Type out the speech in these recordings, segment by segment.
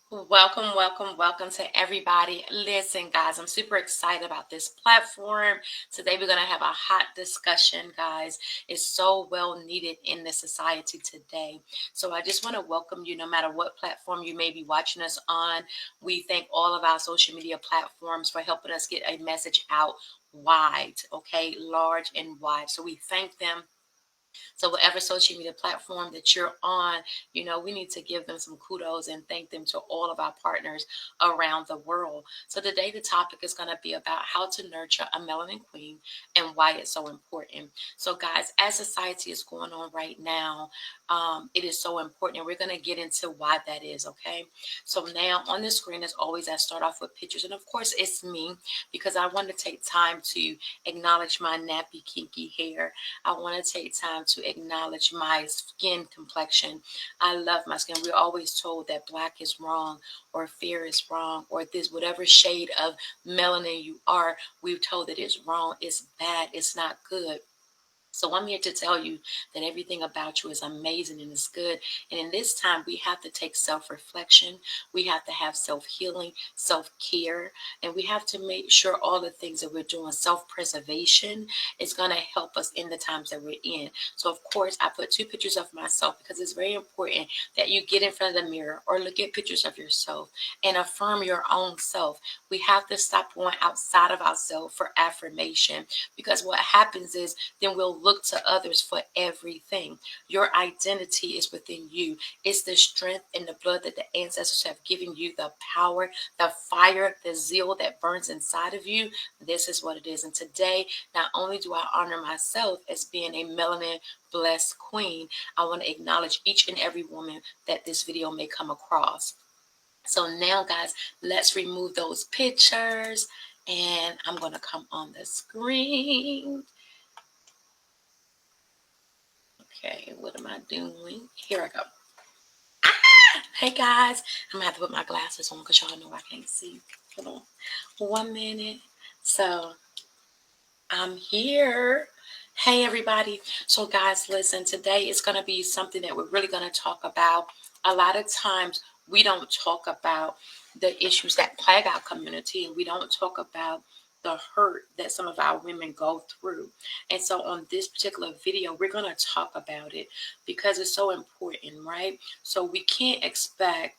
Welcome to everybody. Listen, guys, I'm super excited about this platform. Today, we're going to have a hot discussion, guys. It's so well needed in the society today. So, I just want to welcome you no matter what platform you may be watching us on. We thank all of our social media platforms for helping us get a message out wide, okay, large and wide. So, we thank them. So whatever social media platform that you're on, we need to give them some kudos and thank them to all of our partners around the world. So today the topic is going to be about how to nurture a melanin queen and why it's so important. So guys, as society is going on right now, it is so important. And we're going to get into why that is, okay? So now on the screen, as always, I start off with pictures. And of course, it's me because I want to take time to acknowledge my nappy, kinky hair. I want to take time to acknowledge my skin complexion. I love my skin. We're always told that black is wrong or fair is wrong or this, whatever shade of melanin you are, we're told that it's wrong, it's bad, it's not good. So I'm here to tell you that everything about you is amazing and is good. And in this time, we have to take self-reflection. We have to have self-healing, self-care, and we have to make sure all the things that we're doing, self-preservation, is going to help us in the times that we're in. So of course, I put two pictures of myself because it's very important that you get in front of the mirror or look at pictures of yourself and affirm your own self. We have to stop going outside of ourselves for affirmation because what happens is then we'll look to others for everything. Your identity is within you. It's the strength and the blood that the ancestors have given you, the power, the fire, the zeal that burns inside of you. This is what it is. And today, not only do I honor myself as being a melanin blessed queen, I want to acknowledge each and every woman that this video may come across. So now, guys, let's remove those pictures. And I'm going to come on the screen. Okay, what am I doing? Here I go. Hey guys, I'm gonna have to put my glasses on because y'all know I can't see. Hold on 1 minute. So I'm here. Hey everybody. So guys, listen, today is gonna be something that we're really gonna talk about. A lot of times we don't talk about the issues that plague our community and we don't talk about the hurt that some of our women go through. And so on this particular video, we're going to talk about it because it's so important, right? So we can't expect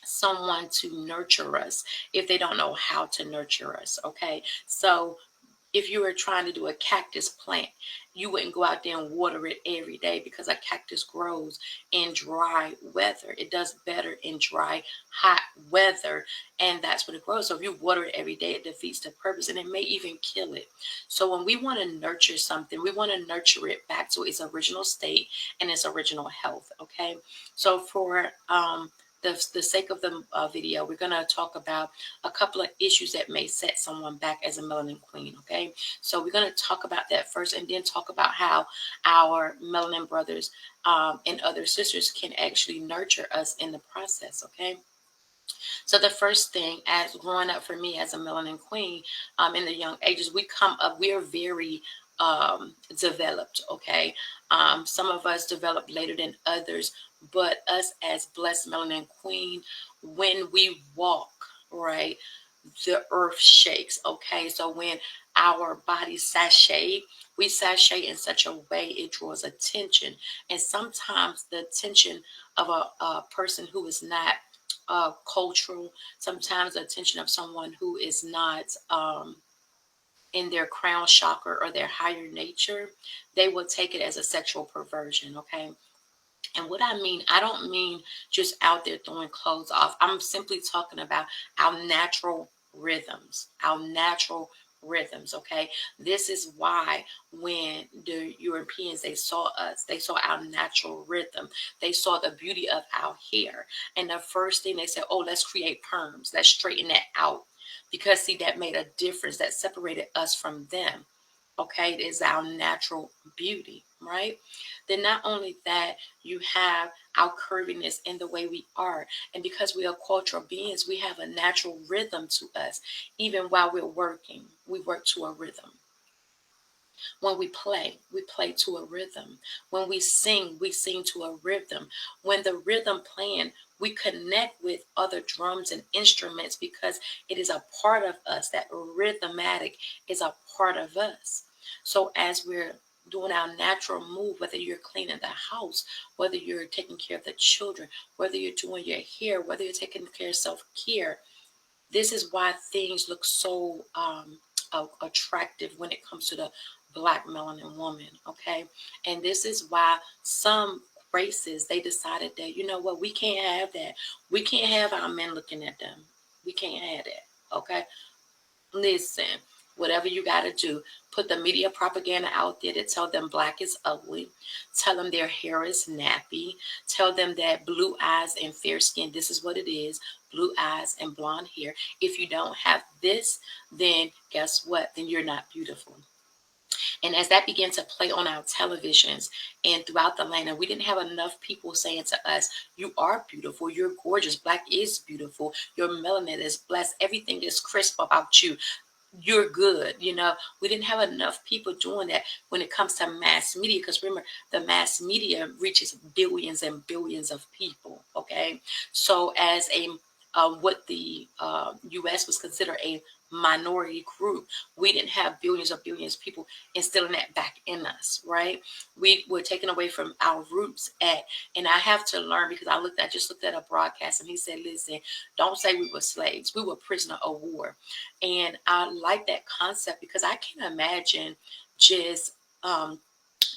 someone to nurture us if they don't know how to nurture us, okay? So if you were trying to do a cactus plant, you wouldn't go out there and water it every day because a cactus grows in dry weather. It does better in dry, hot weather, and that's when it grows. So if you water it every day, it defeats the purpose and it may even kill it. So when we want to nurture something, we want to nurture it back to its original state and its original health, okay? So for the sake of the video, we're going to talk about a couple of issues that may set someone back as a melanin queen, okay? So we're going to talk about that first and then talk about how our melanin brothers and other sisters can actually nurture us in the process, okay? So the first thing, as growing up for me as a melanin queen in the young ages, we come up, we are very developed, okay? Some of us develop later than others, but us as blessed melanin queen, when we walk, right, the earth shakes, okay? So when our body sashay, we sashay in such a way it draws attention. And sometimes the attention of a person who is not cultural, sometimes the attention of someone who is not in their crown chakra or their higher nature, they will take it as a sexual perversion, okay? And what I mean, I don't mean just out there throwing clothes off. I'm simply talking about our natural rhythms, our natural rhythms, okay? This is why when the Europeans, they saw us, they saw our natural rhythm. They saw the beauty of our hair. And the first thing they said, oh, let's create perms. Let's straighten that out. Because see, that made a difference. That separated us from them. Okay, it is our natural beauty, right? Then not only that, you have our curviness in the way we are. And because we are cultural beings, we have a natural rhythm to us. Even while we're working, we work to a rhythm. When we play to a rhythm. When we sing to a rhythm. When the rhythm playing, We connect with other drums and instruments because it is a part of us. That rhythmatic is a part of us. So as we're doing our natural move, whether you're cleaning the house, whether you're taking care of the children, whether you're doing your hair, whether you're taking care of self-care, this is why things look so attractive when it comes to the black melanin woman. Okay, and this is why some races, they decided that, you know what, we can't have that. We can't have our men looking at them. We can't have that. Okay, listen, whatever you got to do, put the media propaganda out there to tell them black is ugly, tell them their hair is nappy, tell them that blue eyes and fair skin, this is what it is, blue eyes and blonde hair. If you don't have this, then guess what? Then you're not beautiful. And as that began to play on our televisions and throughout the land, and we didn't have enough people saying to us, you are beautiful, you're gorgeous, black is beautiful, your melanin is blessed, everything is crisp about you, you're good. We didn't have enough people doing that when it comes to mass media, because remember, the mass media reaches billions and billions of people. Okay, so as a what the U.S. was considered a minority group, we didn't have billions of billions of people instilling that back in us, right? We were taken away from our roots and I have to learn, because I just looked at a broadcast and he said, listen, don't say we were slaves, we were prisoner of war. And I like that concept because I can imagine just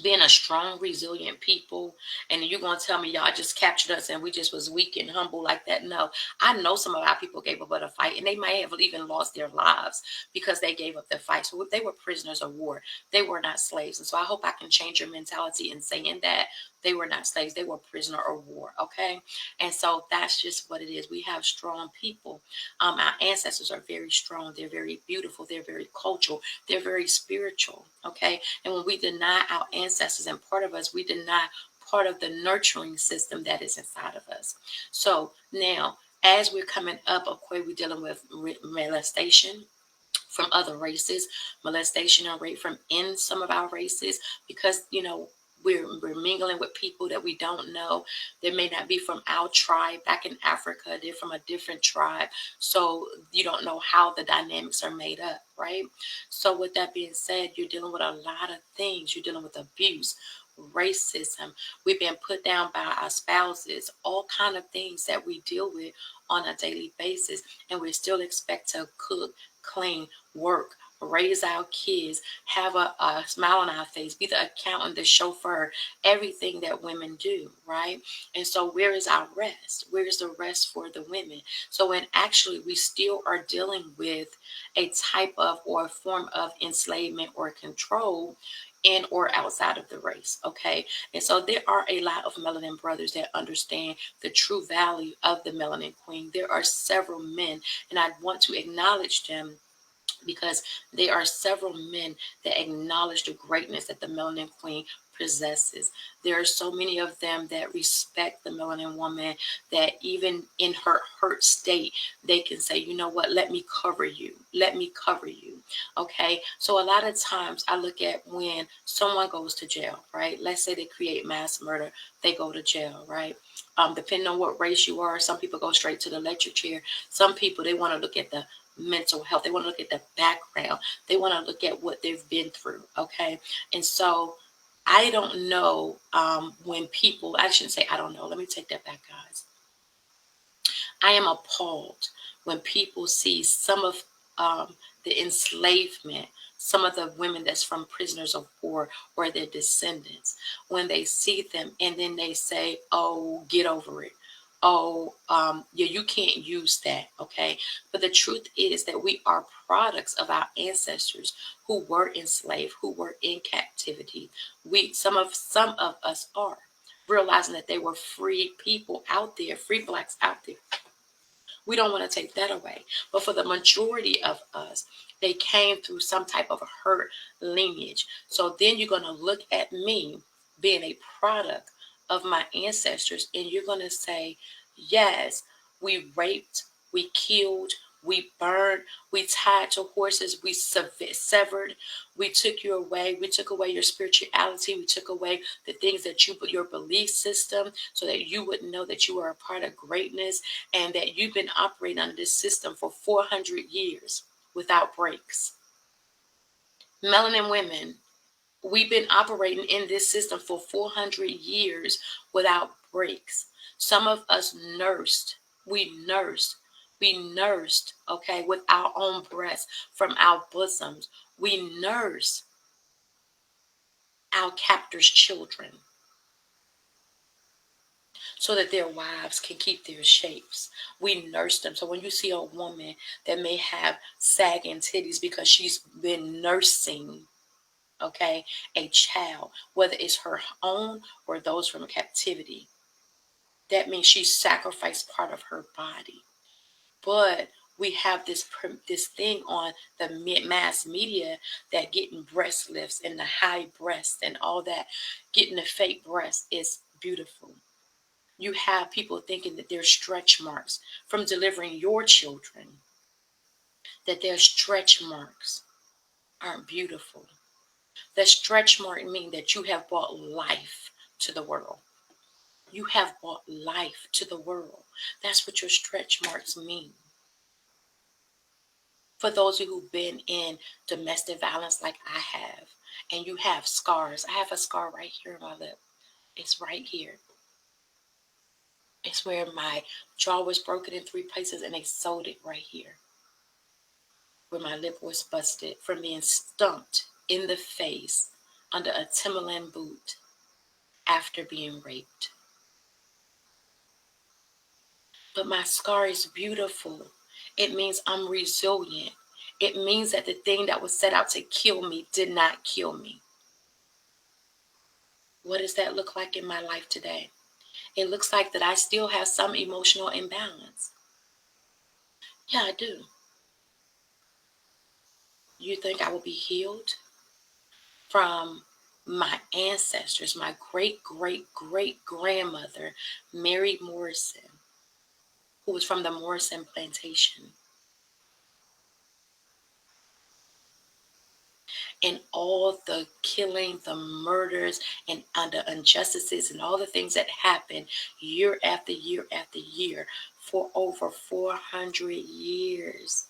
being a strong, resilient people, and you're gonna tell me y'all just captured us and we just was weak and humble like that. No, I know some of our people gave up a fight, and they may have even lost their lives because they gave up their fight. So they were prisoners of war. They were not slaves. And so I hope I can change your mentality in saying that they were not slaves. They were prisoner of war. Okay. And so that's just what it is. We have strong people. Our ancestors are very strong. They're very beautiful. They're very cultural. They're very spiritual. Okay. And when we deny our ancestors and part of us, we deny part of the nurturing system that is inside of us. So now, as we're coming up, of course, we're dealing with molestation from other races, molestation and rape from in some of our races, because we're mingling with people that we don't know. They may not be from our tribe. Back in Africa, they're from a different tribe, so you don't know how the dynamics are made up, right? So with that being said, you're dealing with a lot of things. You're dealing with abuse, racism. We've been put down by our spouses, all kind of things that we deal with on a daily basis, and we still expect to cook, clean, work, raise our kids, have a smile on our face, be the accountant, the chauffeur, everything that women do, right? And so where is our rest? Where is the rest for the women? So when actually we still are dealing with a type of or a form of enslavement or control in or outside of the race, okay? And so there are a lot of melanin brothers that understand the true value of the melanin queen. There are several men, and I want to acknowledge them because there are several men that acknowledge the greatness that the melanin queen possesses. There are so many of them that respect the melanin woman, that even in her hurt state, they can say, you know what, let me cover you. Let me cover you. Okay. So a lot of times I look at when someone goes to jail, right? Let's say they create mass murder, they go to jail, right? Depending on what race you are, some people go straight to the electric chair. Some people, they want to look at the mental health. They want to look at the background. They want to look at what they've been through. Okay. And so I don't know when people, I shouldn't say I don't know. Let me take that back, guys. I am appalled when people see some of the enslavement, some of the women that's from prisoners of war or their descendants, when they see them and then they say, oh, get over it. Oh, yeah, you can't use that. Okay. But the truth is that we are products of our ancestors who were enslaved, who were in captivity. Some of us are realizing that they were free people out there, free blacks out there. We don't want to take that away. But for the majority of us, they came through some type of hurt lineage. So then you're going to look at me being a product of my ancestors, and you're going to say, yes, we raped, we killed, We burned, we tied to horses, we severed, we took you away, we took away your spirituality, we took away the things that your belief system, so that you wouldn't know that you are a part of greatness, and that you've been operating under this system for 400 years without breaks. Melanin women, we've been operating in this system for 400 years without breaks. Some of us we nursed, okay, with our own breasts from our bosoms. We nurse our captors' children so that their wives can keep their shapes. We nurse them. So when you see a woman that may have sagging titties because she's been nursing, okay, a child, whether it's her own or those from captivity, that means she sacrificed part of her body. But we have this thing on the mass media that getting breast lifts and the high breasts and all that, getting the fake breast is beautiful. You have people thinking that there's stretch marks from delivering your children, that their stretch marks aren't beautiful. The stretch mark mean that you have brought life to the world. You have brought life to the world. That's what your stretch marks mean. For those of you who've been in domestic violence like I have, and you have scars. I have a scar right here on my lip. It's right here. It's where my jaw was broken in 3 places and they sewed it right here. Where my lip was busted from being stumped in the face under a Timberland boot after being raped. But my scar is beautiful. It means I'm resilient. It means that the thing that was set out to kill me did not kill me. What does that look like in my life today? It looks like that I still have some emotional imbalance. Yeah, I do. You think I will be healed from my ancestors, my great great great grandmother, Mary Morrison, who was from the Morrison plantation, and all the killing, the murders, and the injustices, and all the things that happened year after year after year for over 400 years.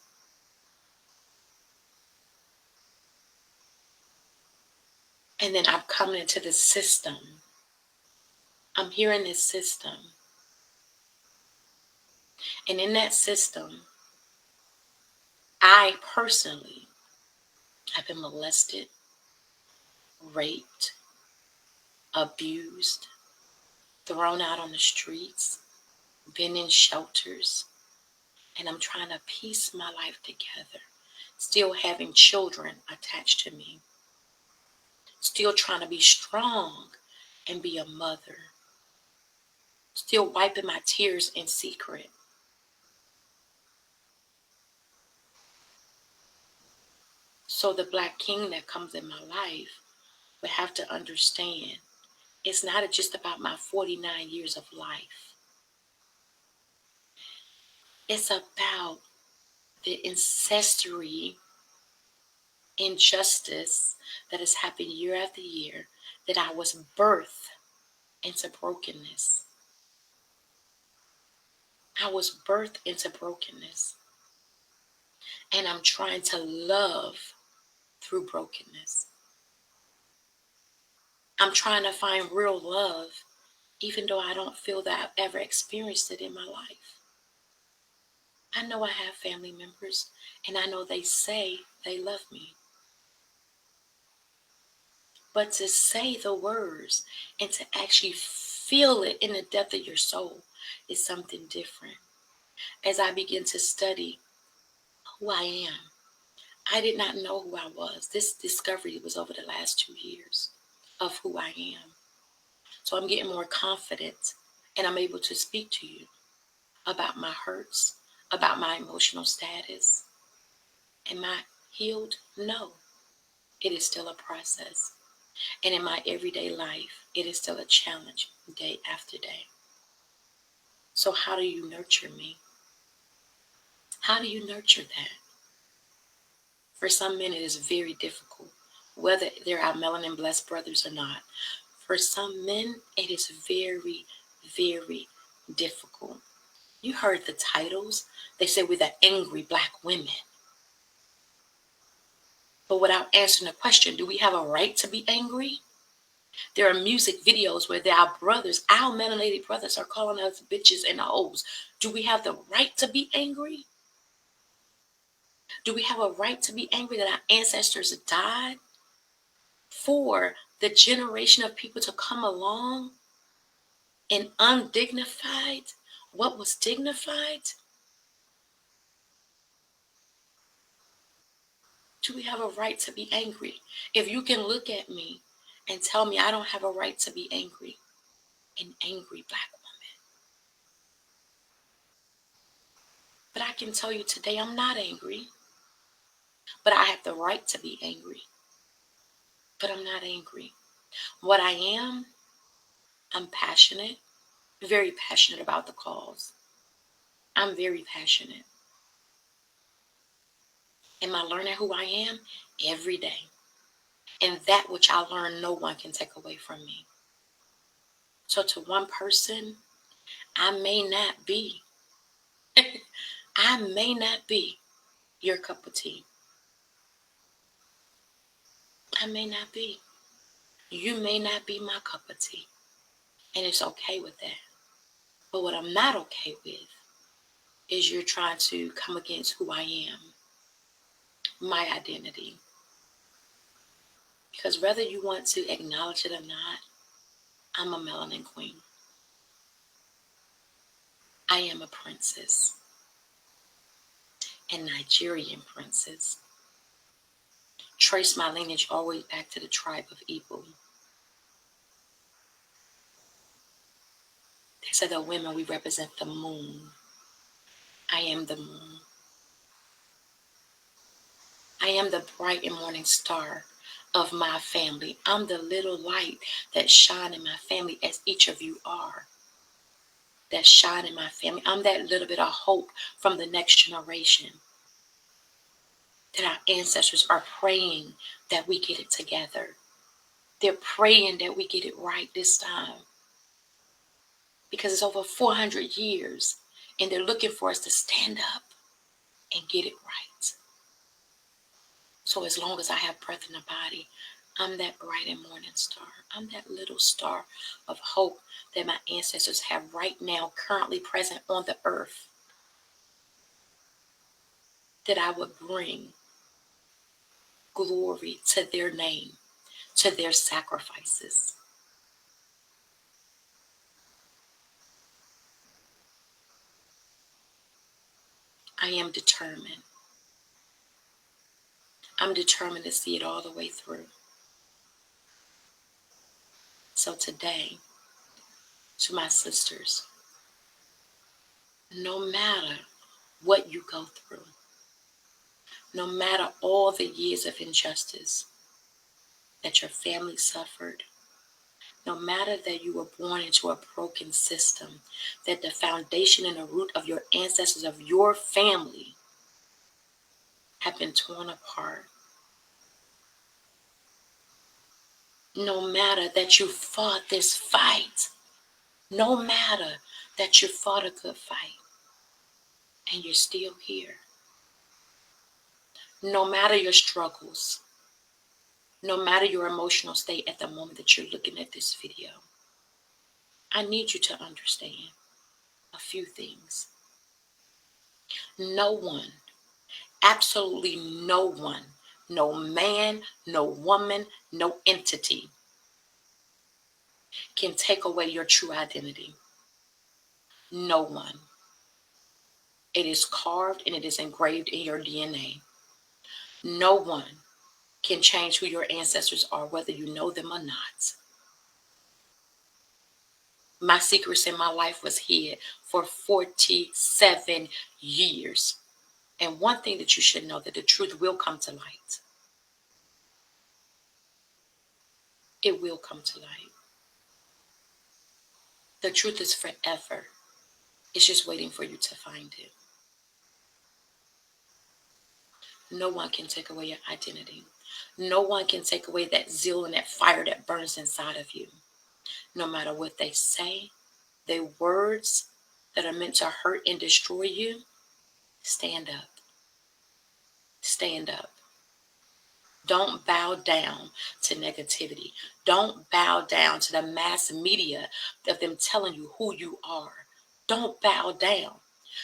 And then I'm coming into the system. I'm here in this system. And in that system, I personally have been molested, raped, abused, thrown out on the streets, been in shelters, and I'm trying to piece my life together. Still having children attached to me. Still trying to be strong and be a mother. Still wiping my tears in secret. So the Black king that comes in my life would have to understand it's not just about my 49 years of life. It's about the ancestry injustice that has happened year after year, that I was birthed into brokenness. I was birthed into brokenness. And I'm trying to love through brokenness. I'm trying to find real love, even though I don't feel that I've ever experienced it in my life. I know I have family members, and I know they say they love me. But to say the words and to actually feel it in the depth of your soul is something different. As I begin to study who I am, I did not know who I was. This discovery was over the last 2 years of who I am. So I'm getting more confident, and I'm able to speak to you about my hurts, about my emotional status. Am I healed? No. It is still a process. And in my everyday life, it is still a challenge day after day. So how do you nurture me? How do you nurture that? For some men, it is very difficult, whether they're our melanin blessed brothers or not. For some men, it is very, very difficult. You heard the titles. They say we're the angry black women. But without answering the question, do we have a right to be angry? There are music videos where our brothers, our melanated brothers, are calling us bitches and hoes. Do we have the right to be angry? Do we have a right to be angry that our ancestors died for the generation of people to come along and undignified what was dignified? Do we have a right to be angry? If you can look at me and tell me I don't have a right to be angry, an angry black woman. But I can tell you today I'm not angry, but I have the right to be angry. But I'm not angry. What I am, I'm passionate, very passionate about the cause. I'm very passionate. Am I learning who I am? Every day. And that which I learn, no one can take away from me. So to one person, I may not be, I may not be your cup of tea. I may not be. You may not be my cup of tea. And it's okay with that. But what I'm not okay with is you're trying to come against who I am, my identity. Because whether you want to acknowledge it or not, I'm a melanin queen. I am a princess, a Nigerian princess. Trace my lineage all the way back to the tribe of Igbo. They said that women, we represent the moon. I am the moon. I am the bright and morning star of my family. I'm the little light that shine in my family, as each of you are. That shine in my family. I'm that little bit of hope from the next generation. That our ancestors are praying that we get it together. They're praying that we get it right this time. Because it's over 400 years and they're looking for us to stand up and get it right. So as long as I have breath in the body, I'm that bright and morning star. I'm that little star of hope that my ancestors have right now, currently present on the earth, that I would bring glory to their name, to their sacrifices. I am determined. I'm determined to see it all the way through. So today, to my sisters, no matter what you go through, no matter all the years of injustice that your family suffered, no matter that you were born into a broken system, that the foundation and the root of your ancestors, of your family, have been torn apart, no matter that you fought this fight, no matter that you fought a good fight, and you're still here, no matter your struggles, no matter your emotional state at the moment that you're looking at this video, I need you to understand a few things. No one, absolutely no one, no man, no woman, no entity can take away your true identity. No one. It is carved and it is engraved in your DNA. No one can change who your ancestors are, whether you know them or not. My secrets in my life was hid for 47 years. And one thing that you should know, that the truth will come to light. It will come to light. The truth is forever. It's just waiting for you to find it. No one can take away your identity. No one can take away that zeal and that fire that burns inside of you. No matter what they say, their words that are meant to hurt and destroy you, stand up. Stand up. Don't bow down to negativity. Don't bow down to the mass media of them telling you who you are. Don't bow down.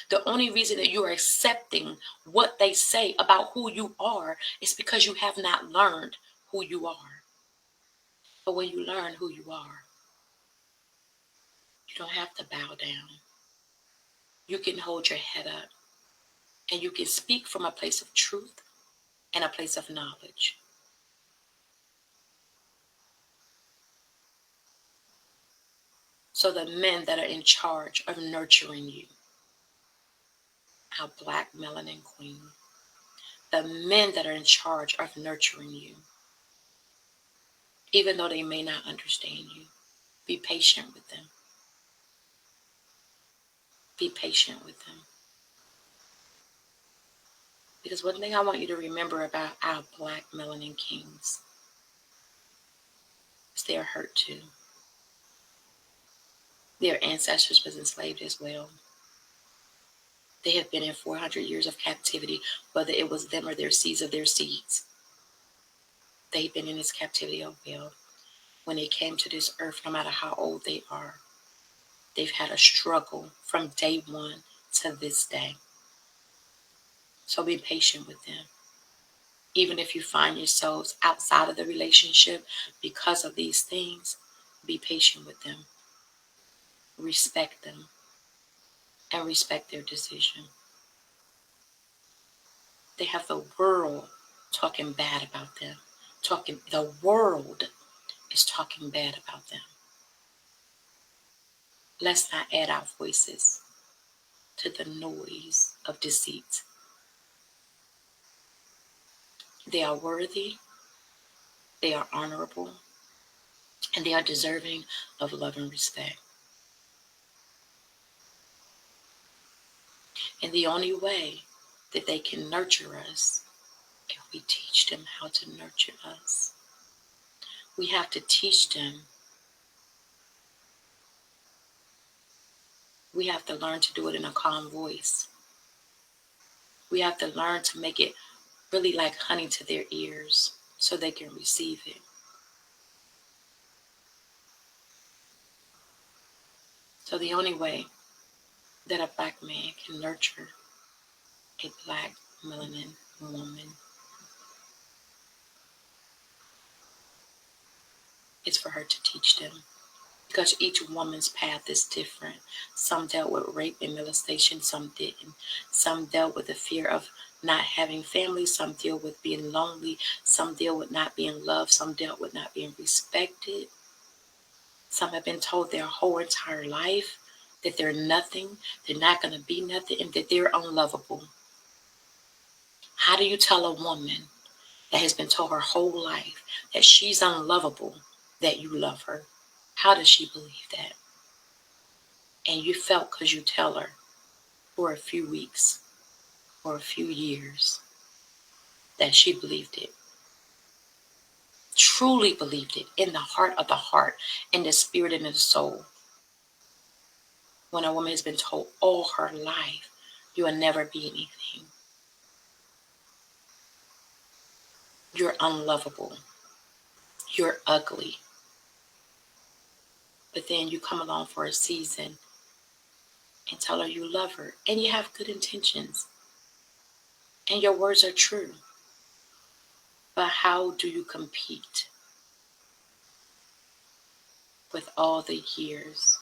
The only reason that you are accepting what they say about who you are is because you have not learned who you are. But when you learn who you are, you don't have to bow down. You can hold your head up and you can speak from a place of truth and a place of knowledge. So the men that are in charge of nurturing you, our black melanin queen, the men that are in charge of nurturing you, even though they may not understand you, be patient with them. Be patient with them. Because one thing I want you to remember about our black melanin kings is they are hurt too. Their ancestors was enslaved as well. They have been in 400 years of captivity, whether it was them or their seeds of their seeds. They've been in this captivity as well. When they came to this earth, no matter how old they are, they've had a struggle from day one to this day. So be patient with them. Even if you find yourselves outside of the relationship because of these things, be patient with them. Respect them and respect their decision. They have the world talking bad about them. The world is talking bad about them. Let's not add our voices to the noise of deceit. They are worthy, they are honorable, and they are deserving of love and respect. And the only way that they can nurture us if we teach them how to nurture us. We have to teach them. We have to learn to do it in a calm voice. We have to learn to make it really like honey to their ears so they can receive it. So the only way that a black man can nurture a black melanin woman is for her to teach them. Because each woman's path is different. Some dealt with rape and molestation, some didn't. Some dealt with the fear of not having family, some deal with being lonely, some deal with not being loved, some dealt with not being respected. Some have been told their whole entire life that they're nothing, they're not going to be nothing, and that they're unlovable. How do you tell a woman that has been told her whole life that she's unlovable that you love her? How does she believe that? And you felt because you tell her for a few weeks or a few years that she believed it, truly believed it in the heart of the heart, in the spirit and in the soul. When a woman has been told all her life, you will never be anything. You're unlovable. You're ugly. But then you come along for a season and tell her you love her and you have good intentions and your words are true. But how do you compete with all the years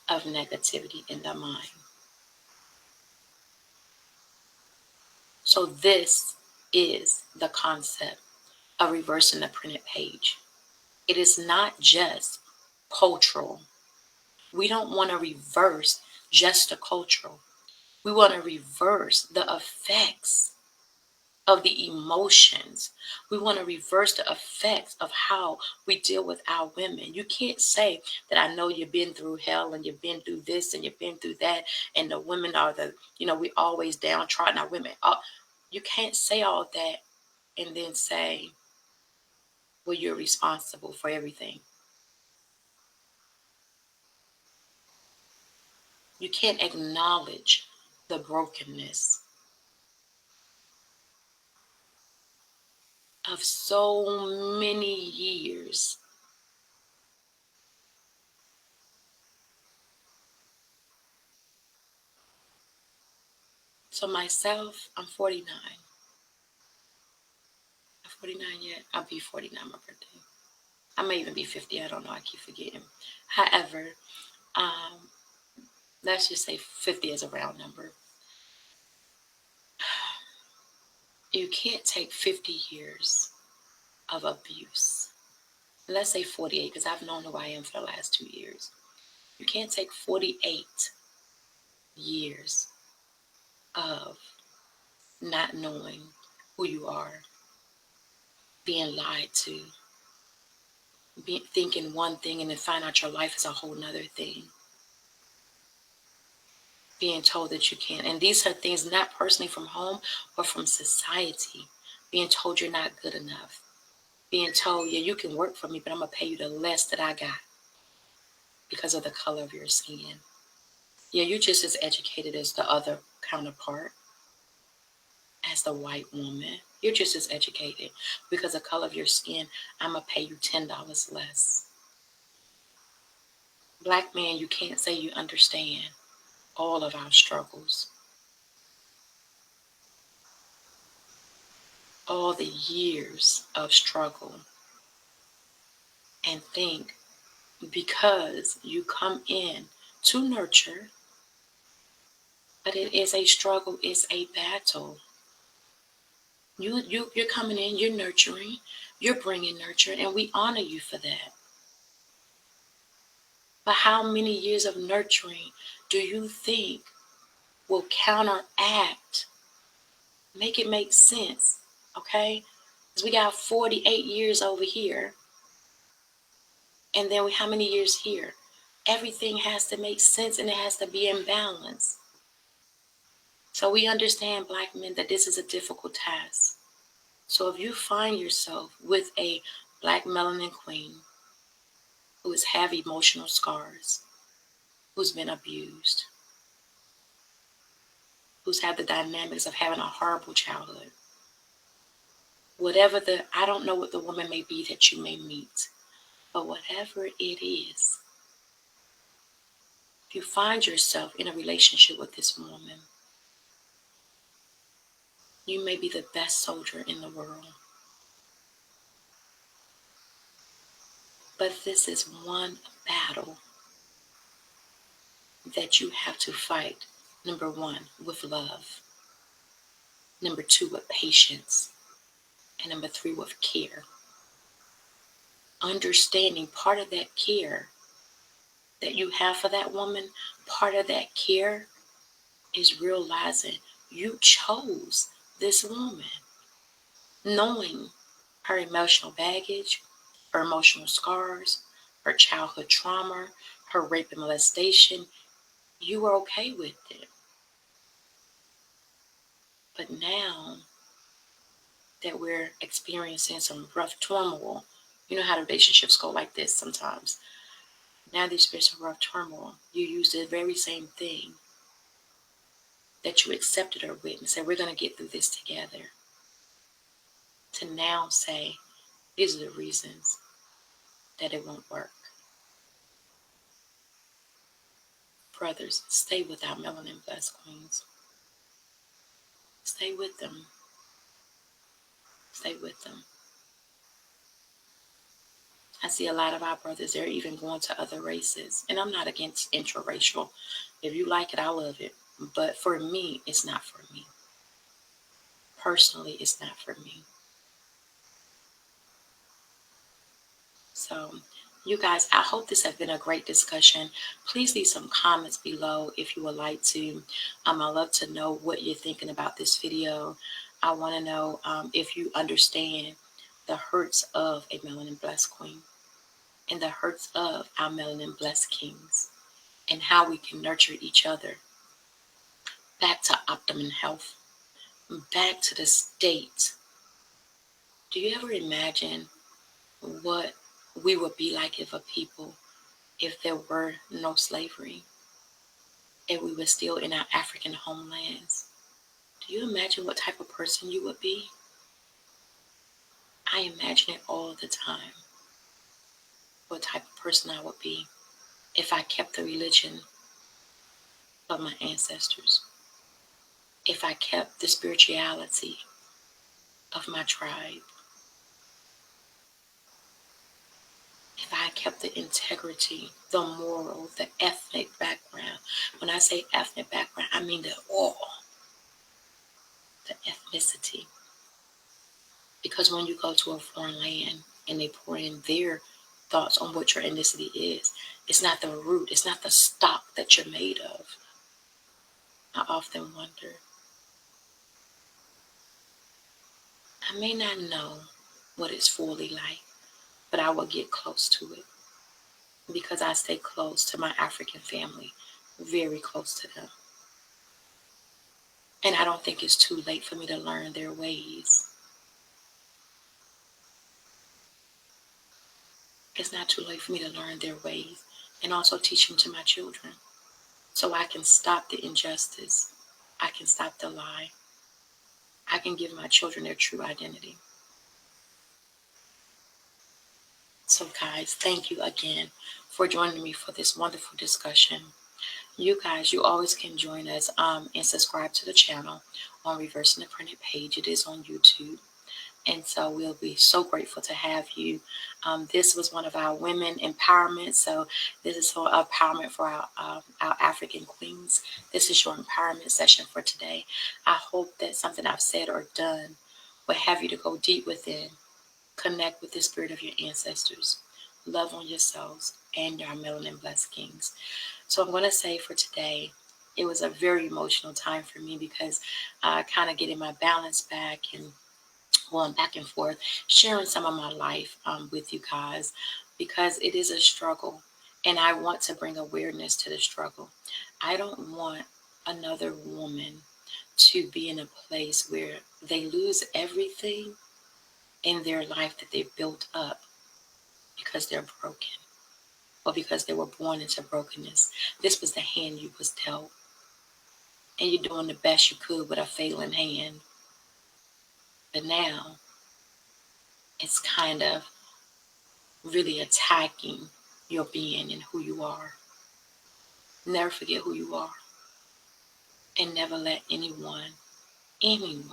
of negativity in the mind? So this is the concept of reversing the printed page. It is not just cultural. We don't want to reverse just the cultural. We want to reverse the effects of the emotions. We want to reverse the effects of how we deal with our women. You can't say that I know you've been through hell and you've been through this and you've been through that, and the women are we always downtrodden our women. You can't say all that and then say, well, you're responsible for everything. You can't acknowledge the brokenness of so many years. So myself, I'm 49. I'm 49 yet. I'll be 49 my birthday. I may even be 50. I don't know. I keep forgetting. However, um, let's just say 50 is a round number. You can't take 50 years of abuse. Let's say 48, because I've known who I am for the last 2 years. You can't take 48 years of not knowing who you are, being lied to, thinking one thing and then find out your life is a whole nother thing, being told that you can't. And these are things not personally from home, but from society. Being told you're not good enough. Being told, yeah, you can work for me, but I'm going to pay you the less that I got because of the color of your skin. Yeah, you're just as educated as the other counterpart, as the white woman. You're just as educated. Because of the color of your skin, I'm going to pay you $10 less. Black man, you can't say you understand all of our struggles, all the years of struggle, and think because you come in to nurture, but it is a struggle, it's a battle. You're coming in, you're nurturing, you're bringing nurture, and we honor you for that. But how many years of nurturing do you think will counteract, make it make sense? Okay? Because we got 48 years over here, and then how many years here? Everything has to make sense and it has to be in balance. So we understand, Black men, that this is a difficult task. So if you find yourself with a Black melanin queen who has have emotional scars, who's been abused, who's had the dynamics of having a horrible childhood, whatever I don't know what the woman may be that you may meet, but whatever it is, if you find yourself in a relationship with this woman, you may be the best soldier in the world. But this is one battle that you have to fight. Number one, with love. Number two, with patience. And number three, with care. Understanding part of that care that you have for that woman, part of that care is realizing you chose this woman, knowing her emotional baggage, her emotional scars, her childhood trauma, her rape and molestation. You were okay with it. But now that we're experiencing some rough turmoil, you know how the relationships go like this sometimes. Now there's been some rough turmoil. You use the very same thing that you accepted her with and said, we're going to get through this together. To now say, these are the reasons that it won't work. Brothers, stay with our Melanin Blessed Queens. Stay with them. Stay with them. I see a lot of our brothers, they're even going to other races. And I'm not against interracial. If you like it, I love it. But for me, it's not for me. Personally, it's not for me. So, you guys, I hope this has been a great discussion. Please leave some comments below if you would like to. I'd love to know what you're thinking about this video. I want to know if you understand the hurts of a Melanin Blessed Queen and the hurts of our Melanin Blessed Kings and how we can nurture each other back to optimum health. back to the States, do you ever imagine what we would be like if there were no slavery, if we were still in our African homelands? Do you imagine what type of person you would be? I imagine it all the time, what type of person I would be if I kept the religion of my ancestors, if I kept the spirituality of my tribe, if I kept the integrity, the moral, the ethnic background. When I say ethnic background, I mean the ethnicity. Because when you go to a foreign land and they pour in their thoughts on what your ethnicity is, it's not the root, it's not the stock that you're made of. I often wonder, I may not know what it's fully like, but I will get close to it because I stay close to my African family, very close to them. And I don't think it's too late for me to learn their ways. It's not too late for me to learn their ways and also teach them to my children so I can stop the injustice. I can stop the lie. I can give my children their true identity. So, guys, thank you again for joining me for this wonderful discussion. You guys, you always can join us and subscribe to the channel on Reversing the Printed Page. It is on YouTube. And so we'll be so grateful to have you. This was one of our women empowerment. So this is for empowerment for our African queens. This is your empowerment session for today. I hope that something I've said or done will have you to go deep within, connect with the spirit of your ancestors, love on yourselves and your Melanin Blessed Kings. So I'm going to say for today, it was a very emotional time for me because I kind of getting my balance back and going back and forth, sharing some of my life with you guys because it is a struggle and I want to bring awareness to the struggle. I don't want another woman to be in a place where they lose everything in their life that they built up because they're broken or because they were born into brokenness. This was the hand you was dealt, and you're doing the best you could with a failing hand. But now it's kind of really attacking your being and who you are. Never forget who you are, and never let anyone, anyone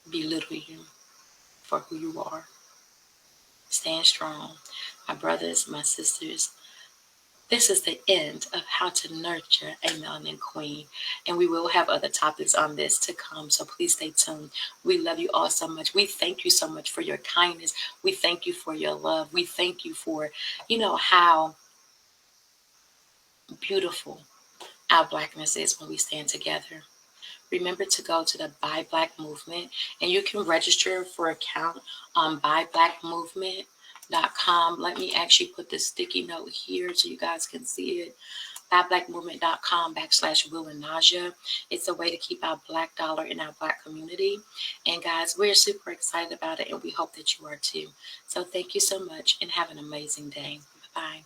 belittle you for who you are. Stand strong. My brothers, my sisters, this is the end of how to nurture a melanin queen. And we will have other topics on this to come. So please stay tuned. We love you all so much. We thank you so much for your kindness. We thank you for your love. We thank you for, how beautiful our blackness is when we stand together. Remember to go to the Buy Black Movement, and you can register for account on buyblackmovement.com. Let me actually put the sticky note here so you guys can see it. buyblackmovement.com/Will and Naja. It's a way to keep our black dollar in our black community. And guys, we're super excited about it, and we hope that you are too. So thank you so much, and have an amazing day. Bye-bye.